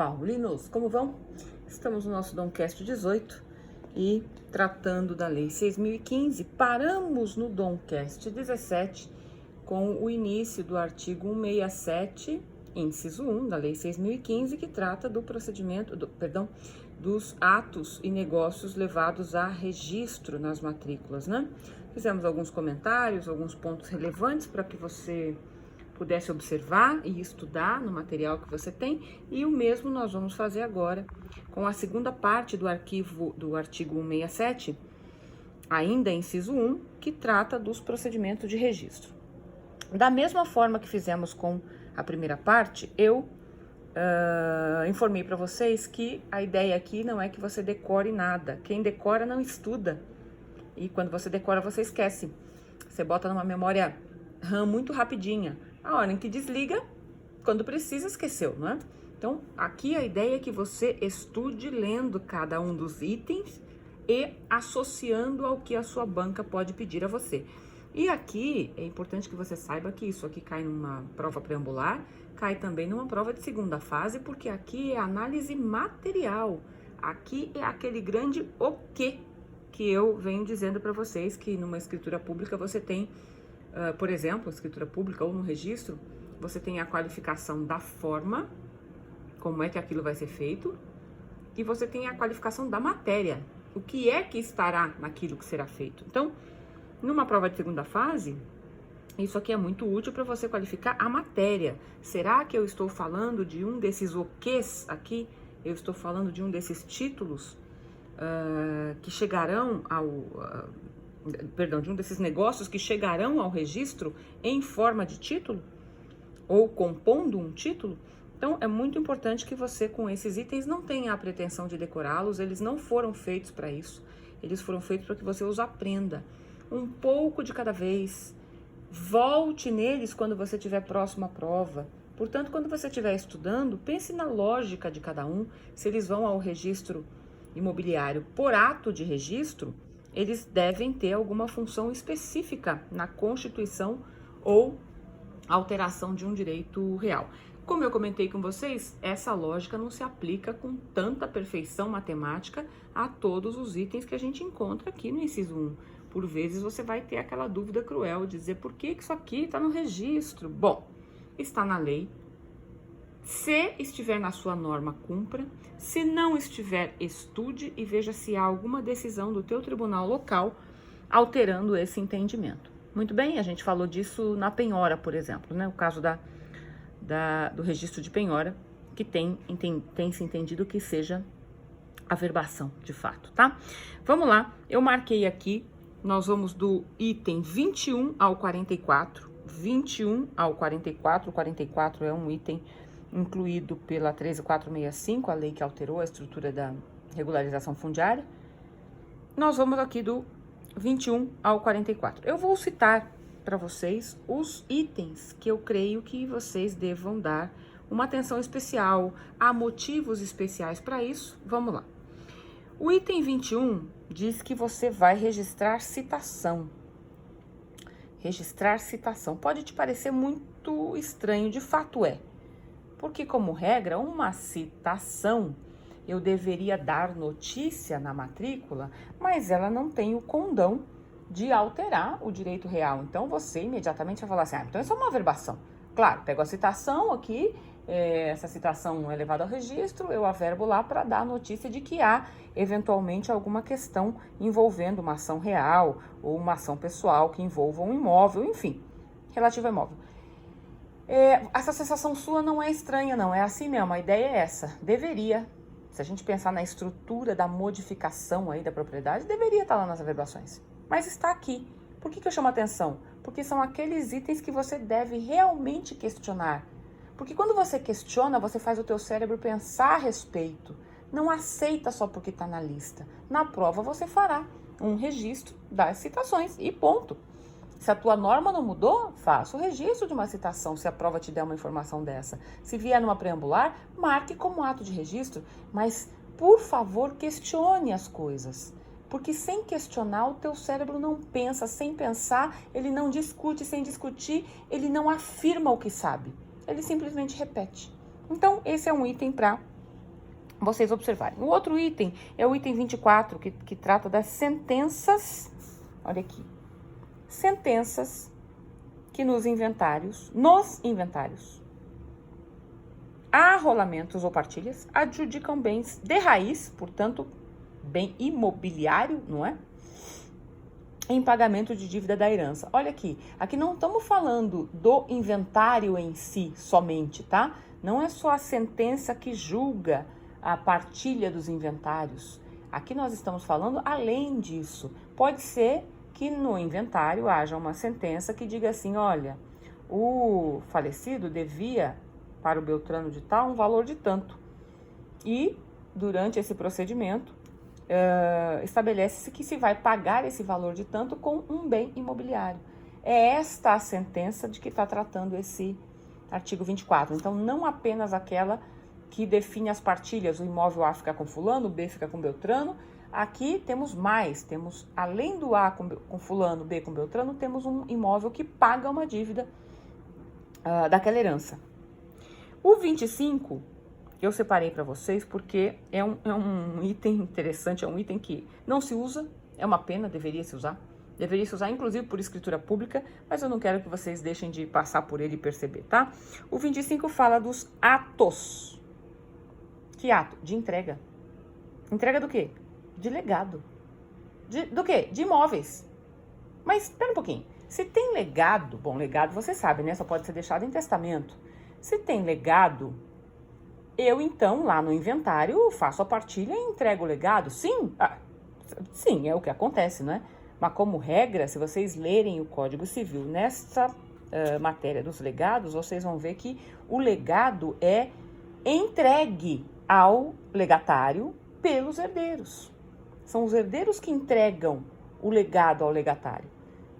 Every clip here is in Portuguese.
Paulinos, como vão? Estamos no nosso Domcast 18 e tratando da Lei 6.015, paramos no Domcast 17 com o início do artigo 167, inciso 1 da Lei 6.015, que trata do procedimento, dos atos e negócios levados a registro nas matrículas, né? Fizemos alguns comentários, alguns pontos relevantes para que você pudesse observar e estudar no material que você tem, e o mesmo nós vamos fazer agora com a segunda parte do artigo 167, ainda inciso 1, que trata dos procedimentos de registro. Da mesma forma que fizemos com a primeira parte, eu informei para vocês que a ideia aqui não é que você decore nada. Quem decora não estuda. E quando você decora, você esquece. Você bota numa memória RAM muito rapidinha. A hora em que desliga, quando precisa, esqueceu, não é? Então, aqui a ideia é que você estude lendo cada um dos itens e associando ao que a sua banca pode pedir a você. E aqui é importante que você saiba que isso aqui cai numa prova preambular, cai também numa prova de segunda fase, porque aqui é análise material. Aqui é aquele grande o quê que eu venho dizendo para vocês, que numa escritura pública você tem, por exemplo, escritura pública ou no registro, você tem a qualificação da forma, como é que aquilo vai ser feito, e você tem a qualificação da matéria, o que é que estará naquilo que será feito. Então, numa prova de segunda fase, isso aqui é muito útil para você qualificar a matéria. Será que eu estou falando de um desses oquês aqui? Eu estou falando de um desses títulos que chegarão de um desses negócios que chegarão ao registro em forma de título? Ou compondo um título? Então, é muito importante que você, com esses itens, não tenha a pretensão de decorá-los. Eles não foram feitos para isso. Eles foram feitos para que você os aprenda um pouco de cada vez. Volte neles quando você estiver próximo à prova. Portanto, quando você estiver estudando, pense na lógica de cada um. Se eles vão ao registro imobiliário por ato de registro, eles devem ter alguma função específica na Constituição ou alteração de um direito real. Como eu comentei com vocês, essa lógica não se aplica com tanta perfeição matemática a todos os itens que a gente encontra aqui no inciso 1. Por vezes você vai ter aquela dúvida cruel de dizer por que isso aqui está no registro. Bom, está na lei. Se estiver na sua norma, cumpra. Se não estiver, estude e veja se há alguma decisão do teu tribunal local alterando esse entendimento. Muito bem, a gente falou disso na penhora, por exemplo, né? O caso do registro de penhora, que tem se entendido que seja averbação, de fato, tá? Vamos lá, eu marquei aqui, nós vamos do item 21 ao 44, 21 ao 44, o 44 é um item incluído pela 13465, a lei que alterou a estrutura da regularização fundiária. Nós vamos aqui do 21 ao 44. Eu vou citar para vocês os itens que eu creio que vocês devam dar uma atenção especial. Há motivos especiais para isso. Vamos lá. O item 21 diz que você vai registrar citação. Registrar citação. Pode te parecer muito estranho, de fato é. Porque, como regra, uma citação, eu deveria dar notícia na matrícula, mas ela não tem o condão de alterar o direito real. Então, você imediatamente vai falar assim, então isso é uma averbação. Claro, pego a citação aqui, essa citação é levada ao registro, eu averbo lá para dar notícia de que há, eventualmente, alguma questão envolvendo uma ação real ou uma ação pessoal que envolva um imóvel, enfim, relativo ao imóvel. Essa sensação sua não é estranha, não, é assim mesmo, a ideia é essa. Deveria, se a gente pensar na estrutura da modificação aí da propriedade, deveria estar lá nas averbações. Mas está aqui. Por que eu chamo a atenção? Porque são aqueles itens que você deve realmente questionar. Porque quando você questiona, você faz o teu cérebro pensar a respeito. Não aceita só porque está na lista. Na prova você fará um registro das citações e ponto. Se a tua norma não mudou, faça o registro de uma citação, se a prova te der uma informação dessa. Se vier numa preambular, marque como ato de registro, mas, por favor, questione as coisas. Porque sem questionar, o teu cérebro não pensa. Sem pensar, ele não discute. Sem discutir, ele não afirma o que sabe. Ele simplesmente repete. Então, esse é um item para vocês observarem. O outro item é o item 24, que trata das sentenças, olha aqui, sentenças que nos inventários, arrolamentos ou partilhas, adjudicam bens de raiz, portanto, bem imobiliário, não é? Em pagamento de dívida da herança. Olha aqui não estamos falando do inventário em si somente, tá? Não é só a sentença que julga a partilha dos inventários. Aqui nós estamos falando além disso. Pode ser que no inventário haja uma sentença que diga assim, olha, o falecido devia para o Beltrano de tal um valor de tanto. E durante esse procedimento, estabelece-se que se vai pagar esse valor de tanto com um bem imobiliário. É esta a sentença de que está tratando esse artigo 24. Então, não apenas aquela que define as partilhas, o imóvel A fica com fulano, o B fica com Beltrano. Aqui temos mais, temos além do A com fulano, B com Beltrano, temos um imóvel que paga uma dívida daquela herança. O 25, eu separei para vocês porque é um item interessante, é um item que não se usa, é uma pena, deveria se usar inclusive por escritura pública, mas eu não quero que vocês deixem de passar por ele e perceber, tá? O 25 fala dos atos. Que ato? De entrega. Entrega do quê? De legado. Do quê? De imóveis. Mas, espera um pouquinho, se tem legado, bom, legado você sabe, né? Só pode ser deixado em testamento. Se tem legado, eu então, lá no inventário, faço a partilha e entrego o legado. Sim, sim, é o que acontece, né? Mas como regra, se vocês lerem o Código Civil nessa matéria dos legados, vocês vão ver que o legado é entregue ao legatário pelos herdeiros. São os herdeiros que entregam o legado ao legatário.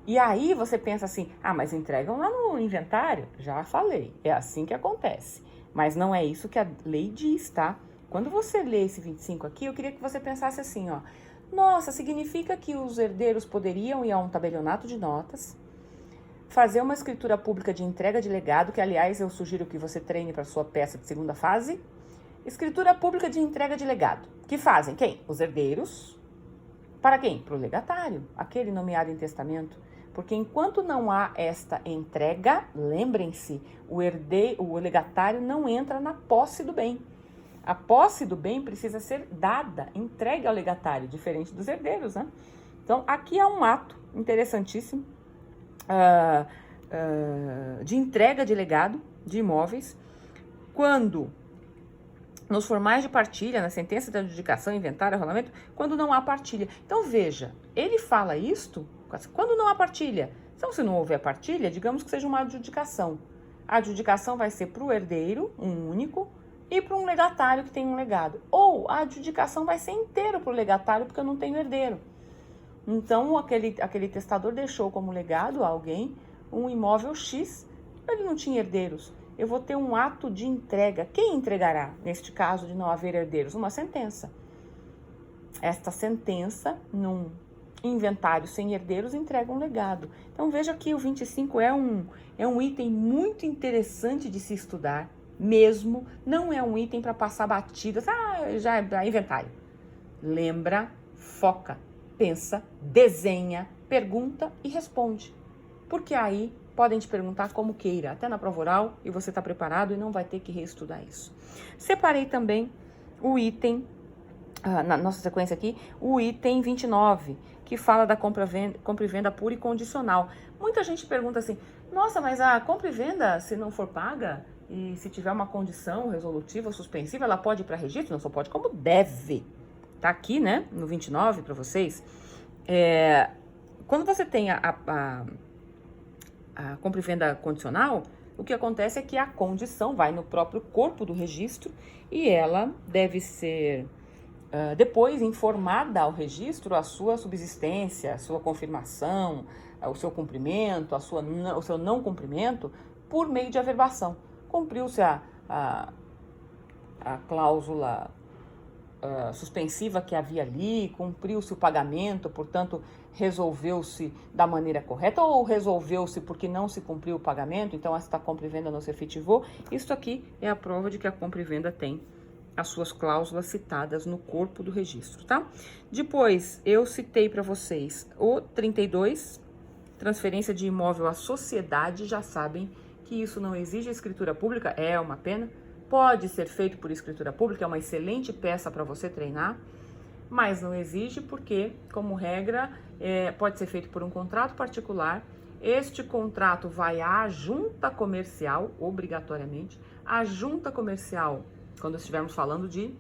E aí você pensa assim, mas entregam lá no inventário? Já falei, é assim que acontece. Mas não é isso que a lei diz, tá? Quando você lê esse 25 aqui, eu queria que você pensasse assim, ó. Nossa, significa que os herdeiros poderiam ir a um tabelionato de notas, fazer uma escritura pública de entrega de legado, que aliás eu sugiro que você treine para sua peça de segunda fase. Escritura pública de entrega de legado. Que fazem quem? Os herdeiros. Para quem? Para o legatário, aquele nomeado em testamento. Porque enquanto não há esta entrega, lembrem-se, o legatário não entra na posse do bem. A posse do bem precisa ser dada, entregue ao legatário, diferente dos herdeiros, né? Então, aqui há um ato interessantíssimo de entrega de legado de imóveis, quando nos formais de partilha, na sentença de adjudicação, inventário, arrolamento, quando não há partilha. Então, veja, ele fala isto quando não há partilha. Então, se não houver partilha, digamos que seja uma adjudicação. A adjudicação vai ser para o herdeiro, um único, e para um legatário que tem um legado. Ou a adjudicação vai ser inteira para o legatário, porque eu não tenho herdeiro. Então, aquele testador deixou como legado a alguém um imóvel X, ele não tinha herdeiros. Eu vou ter um ato de entrega. Quem entregará, neste caso de não haver herdeiros? Uma sentença. Esta sentença, num inventário sem herdeiros, entrega um legado. Então, veja que o 25 é um item muito interessante de se estudar, mesmo. Não é um item para passar batidas. Já é inventário. Lembra, foca, pensa, desenha, pergunta e responde. Porque aí podem te perguntar como queira, até na prova oral, e você está preparado e não vai ter que reestudar isso. Separei também o item, na nossa sequência aqui, o item 29, que fala da compra e venda pura e condicional. Muita gente pergunta assim, nossa, mas a compra e venda, se não for paga, e se tiver uma condição resolutiva ou suspensiva, ela pode ir para registro? Não só pode, como deve. Tá aqui, né, no 29 para vocês. Quando você tem a compra e venda condicional, o que acontece é que a condição vai no próprio corpo do registro e ela deve ser depois informada ao registro a sua subsistência, a sua confirmação, o seu cumprimento, o seu não cumprimento por meio de averbação. Cumpriu-se a cláusula suspensiva que havia ali, cumpriu-se o pagamento, portanto, resolveu-se da maneira correta, ou resolveu-se porque não se cumpriu o pagamento, então esta compra e venda não se efetivou. Isso aqui é a prova de que a compra e venda tem as suas cláusulas citadas no corpo do registro, tá? Depois, eu citei para vocês o 32, transferência de imóvel à sociedade, já sabem que isso não exige escritura pública, é uma pena, pode ser feito por escritura pública, é uma excelente peça para você treinar, mas não exige porque, como regra, pode ser feito por um contrato particular. Este contrato vai à junta comercial, obrigatoriamente. A junta comercial, quando estivermos falando de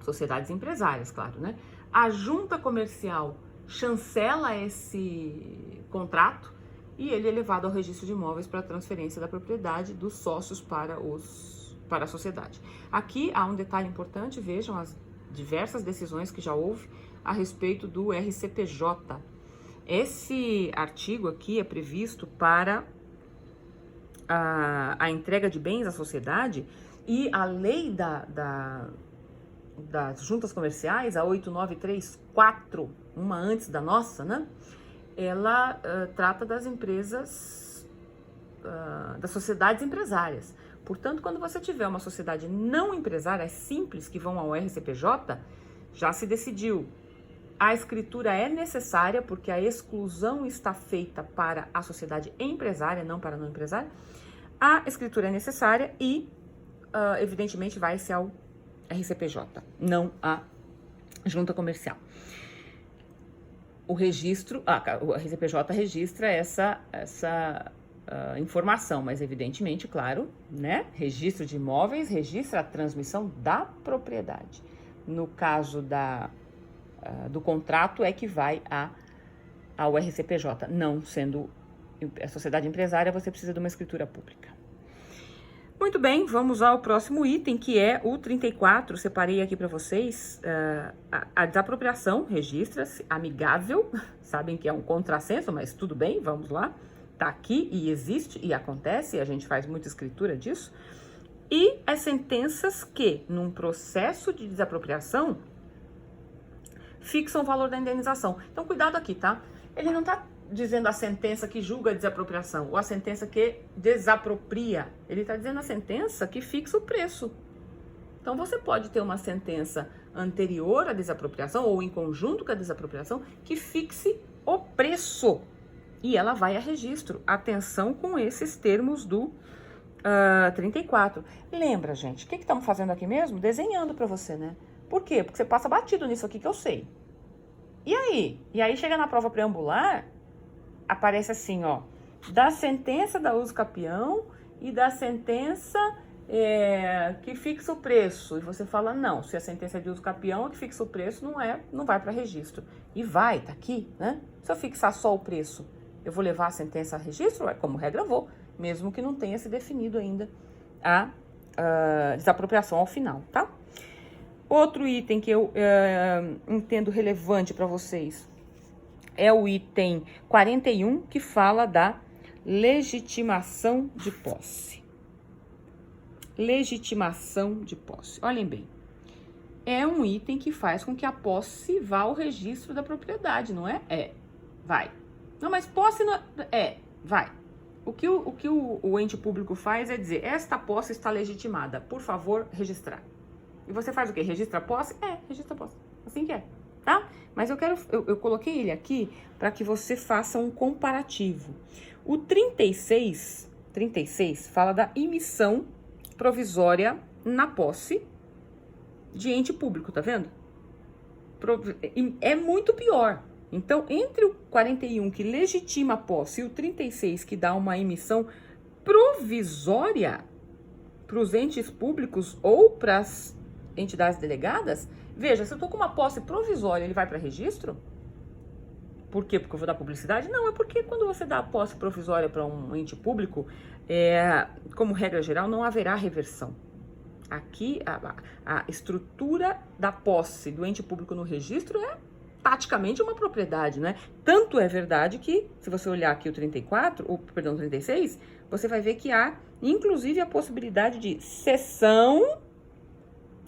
sociedades empresárias, claro, né? A junta comercial chancela esse contrato e ele é levado ao registro de imóveis para transferência da propriedade dos sócios para a sociedade. Aqui há um detalhe importante, vejam as diversas decisões que já houve a respeito do RCPJ. Esse artigo aqui é previsto para a entrega de bens à sociedade e a lei das juntas comerciais, a 8934, uma antes da nossa, né? Ela trata das empresas, das sociedades empresárias. Portanto, quando você tiver uma sociedade não empresária, simples, que vão ao RCPJ, já se decidiu. A escritura é necessária porque a exclusão está feita para a sociedade empresária, não para a não empresária. A escritura é necessária e, evidentemente, vai-se ao RCPJ, não à junta comercial. O registro, o RCPJ registra essa informação, mas evidentemente, claro, né? Registro de imóveis registra a transmissão da propriedade. No caso do contrato é que vai ao RCPJ, não sendo a sociedade empresária, você precisa de uma escritura pública. Muito bem, vamos ao próximo item, que é o 34, separei aqui para vocês, a desapropriação, registra-se, amigável, sabem que é um contrassenso, mas tudo bem, vamos lá, tá aqui e existe e acontece, a gente faz muita escritura disso, e as sentenças que, num processo de desapropriação, fixam o valor da indenização. Então, cuidado aqui, tá? Ele não tá dizendo a sentença que julga a desapropriação ou a sentença que desapropria. Ele está dizendo a sentença que fixa o preço. Então, você pode ter uma sentença anterior à desapropriação ou em conjunto com a desapropriação que fixe o preço. E ela vai a registro. Atenção com esses termos do 34. Lembra, gente, o que estamos fazendo aqui mesmo? Desenhando para você, né? Por quê? Porque você passa batido nisso aqui que eu sei. E aí? E aí chega na prova preambular, aparece assim, ó, da sentença da uso capião e da sentença que fixa o preço. E você fala, não, se a sentença é de uso capião, a que fixa o preço não vai para registro. E vai, tá aqui, né? Se eu fixar só o preço, eu vou levar a sentença a registro? Como regra, vou, mesmo que não tenha se definido ainda a desapropriação ao final, tá? Outro item que eu entendo relevante para vocês é o item 41, que fala da legitimação de posse. Legitimação de posse. Olhem bem, é um item que faz com que a posse vá ao registro da propriedade, não é? Vai. Não, mas posse não vai. O que o ente público faz é dizer, esta posse está legitimada, por favor, registrar. E você faz o quê? Registra a posse? Registra a posse. Assim que é, tá? Mas eu coloquei ele aqui para que você faça um comparativo. O 36 fala da emissão provisória na posse de ente público, tá vendo? É muito pior. Então, entre o 41, que legitima a posse, e o 36, que dá uma emissão provisória para os entes públicos ou para as entidades delegadas, veja, se eu estou com uma posse provisória, ele vai para registro? Por quê? Porque eu vou dar publicidade? Não, é porque quando você dá a posse provisória para um ente público, como regra geral, não haverá reversão. Aqui, a estrutura da posse do ente público no registro é taticamente uma propriedade, né? Tanto é verdade que, se você olhar aqui o 36, você vai ver que há, inclusive, a possibilidade de cessão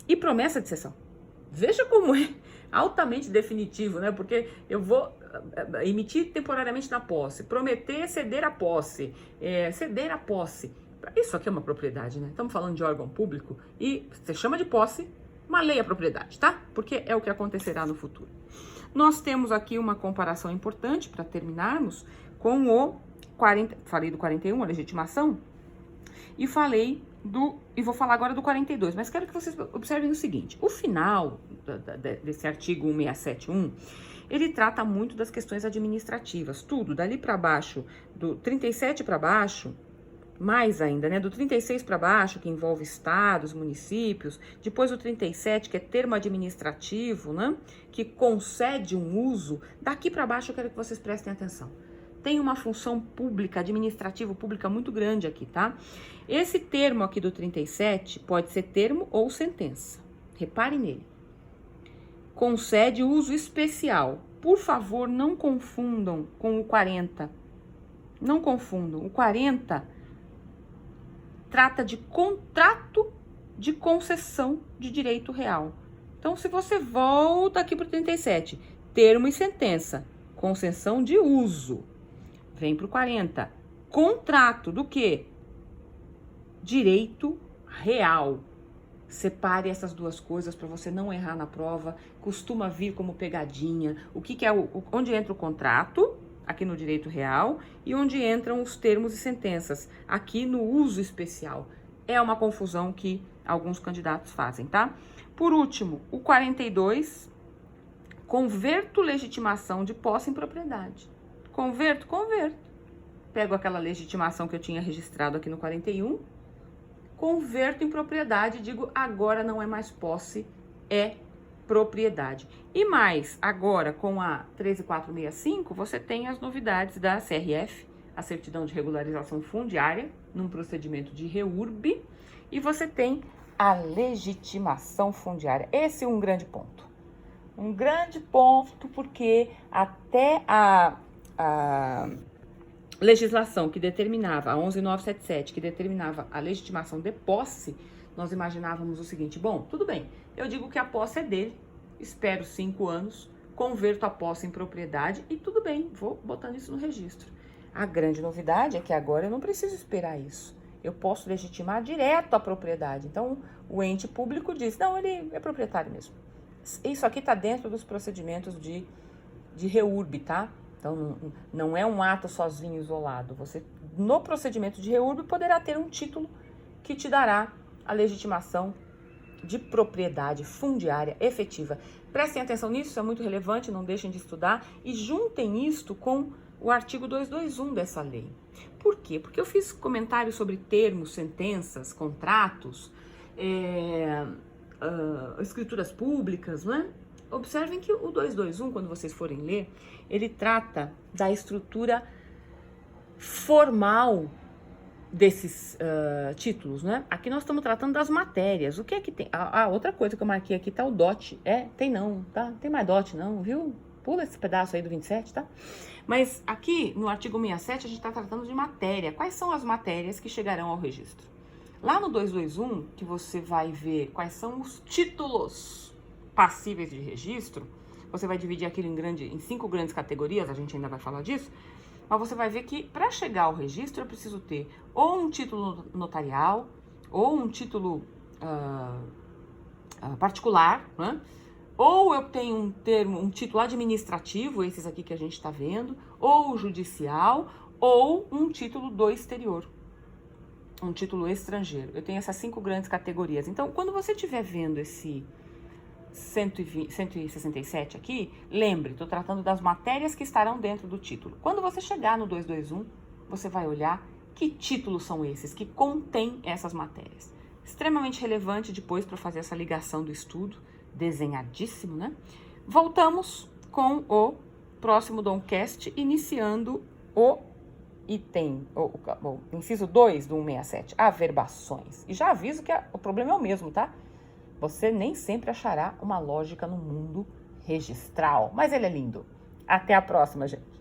e promessa de cessão. Veja como é altamente definitivo, né? Porque eu vou emitir temporariamente na posse, prometer ceder a posse, ceder a posse. Isso aqui é uma propriedade, né? Estamos falando de órgão público e você chama de posse Uma lei à propriedade, tá? Porque é o que acontecerá no futuro. Nós temos aqui uma comparação importante para terminarmos com o 40, falei do 41, a legitimação, e vou falar agora do 42, mas quero que vocês observem o seguinte: o final desse artigo 1671, ele trata muito das questões administrativas, tudo, dali para baixo, do 37 para baixo, mais ainda, né, do 36 para baixo, que envolve estados, municípios, depois o 37, que é termo administrativo, né, que concede um uso, daqui para baixo eu quero que vocês prestem atenção. Tem uma função pública, administrativa pública muito grande aqui, tá? Esse termo aqui do 37 pode ser termo ou sentença. Repare nele. Concede uso especial. Por favor, não confundam com o 40. Não confundam. O 40 trata de contrato de concessão de direito real. Então, se você volta aqui para o 37, termo e sentença, concessão de uso. Vem para o 40. Contrato do quê? Direito real. Separe essas duas coisas para você não errar na prova. Costuma vir como pegadinha. O que é onde entra o contrato, aqui no direito real, e onde entram os termos e sentenças, aqui no uso especial. É uma confusão que alguns candidatos fazem, tá? Por último, o 42, converto legitimação de posse em propriedade. Converto. Pego aquela legitimação que eu tinha registrado aqui no 41, converto em propriedade e digo, agora não é mais posse, é propriedade. E mais, agora com a 13465, você tem as novidades da CRF, a certidão de regularização fundiária, num procedimento de REURB, e você tem a legitimação fundiária. Esse é um grande ponto. Um grande ponto porque até a legislação que determinava, a 11977, que determinava a legitimação de posse, nós imaginávamos o seguinte: bom, tudo bem, eu digo que a posse é dele, espero 5 anos, converto a posse em propriedade e tudo bem, vou botando isso no registro. A grande novidade é que agora eu não preciso esperar isso. Eu posso legitimar direto a propriedade. Então, o ente público diz, não, ele é proprietário mesmo. Isso aqui está dentro dos procedimentos de REURB, tá? Então, não é um ato sozinho, isolado. Você, no procedimento de REURB, poderá ter um título que te dará a legitimação de propriedade fundiária efetiva. Prestem atenção nisso, isso é muito relevante, não deixem de estudar. E juntem isto com o artigo 221 dessa lei. Por quê? Porque eu fiz comentários sobre termos, sentenças, contratos, escrituras públicas, não é? Observem que o 221, quando vocês forem ler, ele trata da estrutura formal desses títulos, né? Aqui nós estamos tratando das matérias. O que é que tem? Outra coisa que eu marquei aqui tá o DOT. Tem não, tá? Tem mais DOT não, viu? Pula esse pedaço aí do 27, tá? Mas aqui no artigo 67 a gente está tratando de matéria. Quais são as matérias que chegarão ao registro? Lá no 221, que você vai ver quais são os títulos passíveis de registro, você vai dividir aquilo em 5 grandes categorias, a gente ainda vai falar disso, mas você vai ver que para chegar ao registro eu preciso ter ou um título notarial, ou um título particular, né? Ou eu tenho um título administrativo, esses aqui que a gente está vendo, ou judicial, ou um título do exterior, um título estrangeiro. Eu tenho essas 5 grandes categorias. Então, quando você estiver vendo esse 167 aqui, lembre, estou tratando das matérias que estarão dentro do título. Quando você chegar no 221, você vai olhar que títulos são esses que contêm essas matérias. Extremamente relevante depois para fazer essa ligação do estudo, desenhadíssimo, né? Voltamos com o próximo Domcast, iniciando o item, o inciso 2 do 167, averbações. E já aviso que o problema é o mesmo, tá? Você nem sempre achará uma lógica no mundo registral, mas ele é lindo. Até a próxima, gente.